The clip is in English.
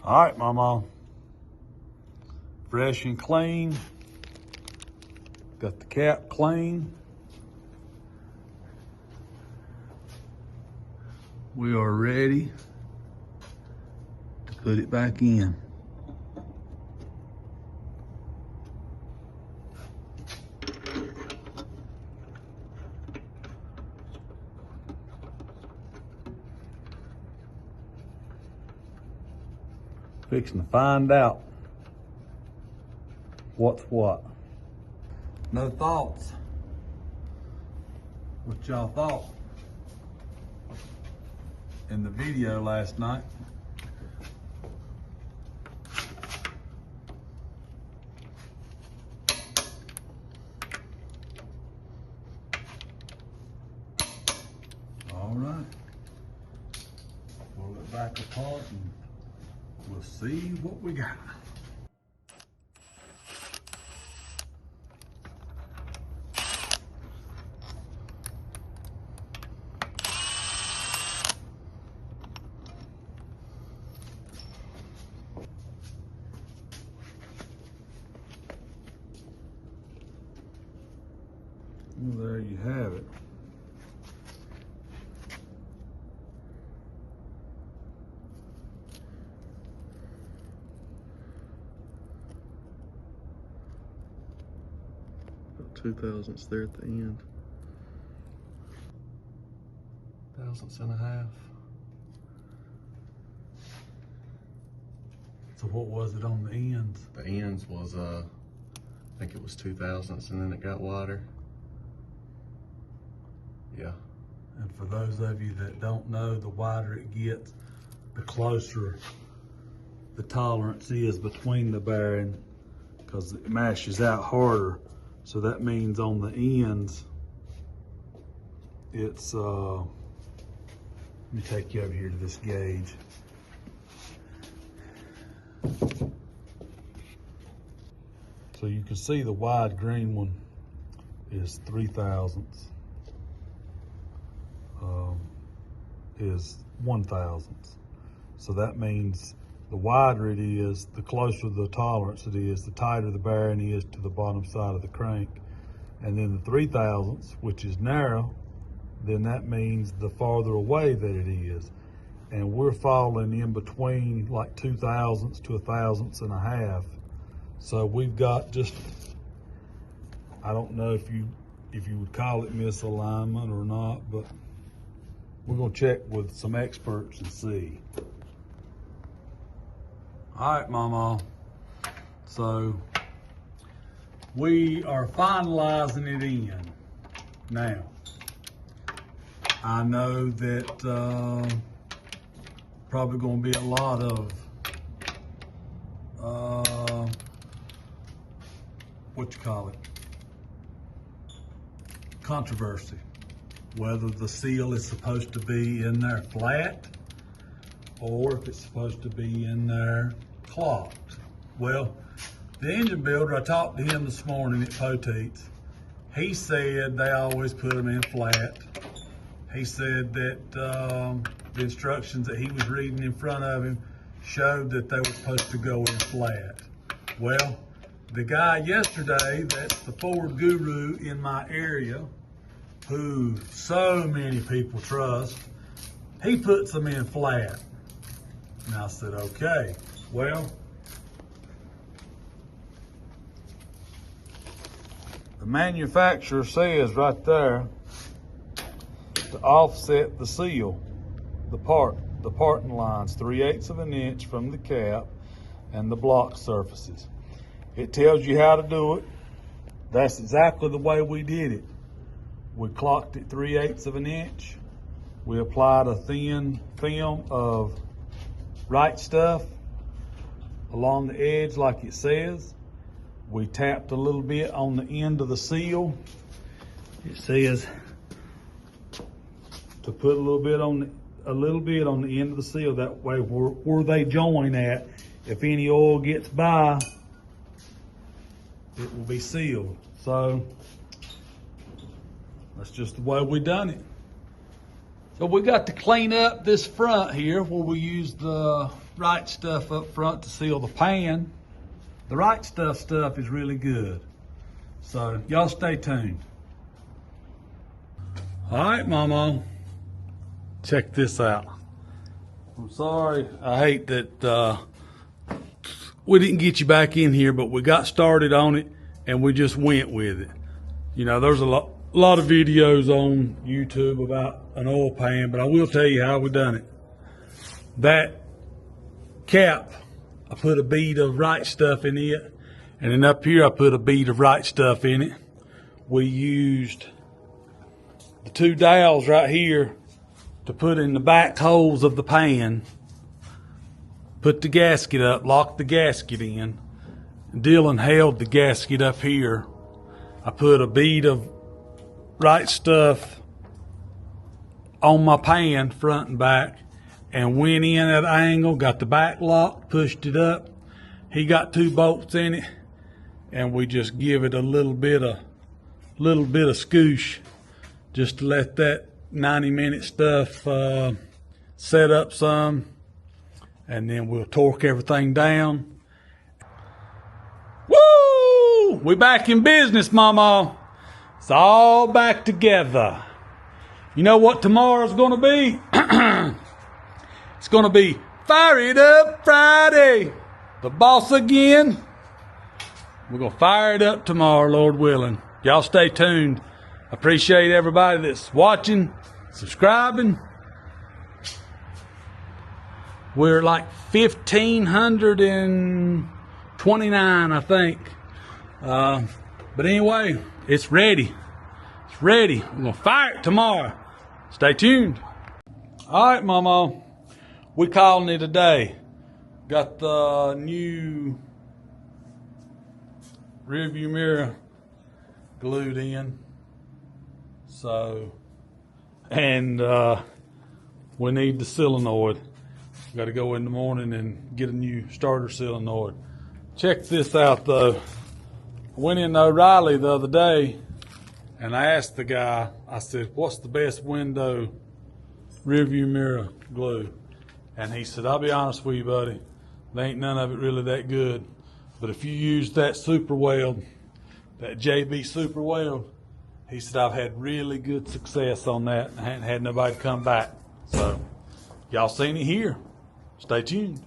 All right, Mama. Fresh and clean. Got the cap clean. We are ready to put it back in. Fixing to find out what's what. No thoughts? What y'all thought in the video last night? All right, pull it back apart and we'll see what we got. Well, there you have it. About 2 thousandths there at the end. 1/2 thousandths. So what was it on the ends? The ends was, I think it was 2 thousandths, and then it got wider. Yeah. And for those of you that don't know, the wider it gets, the closer the tolerance is between the bearing, because it mashes out harder. So that means on the ends, it's, let me take you over here to this gauge. So you can see the wide green one is 3 thousandths. Is 1 thousandths. So that means the wider it is, the closer the tolerance it is, the tighter the bearing is to the bottom side of the crank. And then the 3 thousandths, which is narrow, then that means the farther away that it is. And we're falling in between like 2 thousandths to 1 thousandths and a half. So we've got just, I don't know if you would call it misalignment or not, but we're gonna check with some experts and see. All right, Mama. So we are finalizing it in now. I know that probably gonna be a lot of controversy, whether the seal is supposed to be in there flat or if it's supposed to be in there clocked. Well, the engine builder, I talked to him this morning at Poteet's. He said they always put them in flat. He said that the instructions that he was reading in front of him showed that they were supposed to go in flat. Well, the guy yesterday, that's the Ford guru in my area, who so many people trust, he puts them in flat. And I said, okay, well, the manufacturer says right there to offset the seal, the parting lines, 3/8 of an inch from the cap and the block surfaces. It tells you how to do it. That's exactly the way we did it. We clocked it 3/8 of an inch. We applied a thin film of Right Stuff along the edge like it says. We tapped a little bit on the end of the seal. It says to put a little bit on the end of the seal. That way, where they join at, if any oil gets by, it will be sealed. So that's just the way we done it. So we got to clean up this front here where we used the Right Stuff up front to seal the pan. The Right Stuff is really good. So y'all stay tuned. All right, Mama. Check this out. I'm sorry. I hate that we didn't get you back in here, but we got started on it and we just went with it. You know, there's a lot of videos on YouTube about an oil pan, but I will tell you how we done it. That cap, I put a bead of Right Stuff in it, and then up here I put a bead of Right Stuff in it. We used the two dowels right here to put in the back holes of the pan, put the gasket up, locked the gasket in. Dylan held the gasket up here. I put a bead of Right Stuff on my pan, front and back, and went in at an angle, got the back locked, pushed it up. He got 2 bolts in it, and we just give it a little bit of scoosh just to let that 90-minute stuff set up some, and then we'll torque everything down. Woo! We back in business, Mama. It's all back together. You know what tomorrow's gonna be? It's gonna be Fire It Up Friday. The boss again. We're gonna fire it up tomorrow, Lord willing. Y'all stay tuned. Appreciate everybody that's watching, subscribing. We're like 1,529, I think. But anyway, it's ready. It's ready. We're gonna fire it tomorrow. Stay tuned. All right, Mama. We calling it a day. Got the new rearview mirror glued in. So, and we need the solenoid. Got to go in the morning and get a new starter solenoid. Check this out though. I went in O'Reilly the other day and I asked the guy, I said, what's the best window rearview mirror glue? And he said, I'll be honest with you, buddy, there ain't none of it really that good. But if you use that Super Weld, that JB Super Weld, he said, I've had really good success on that. I hadn't had nobody come back. So, y'all seen it here. Stay tuned.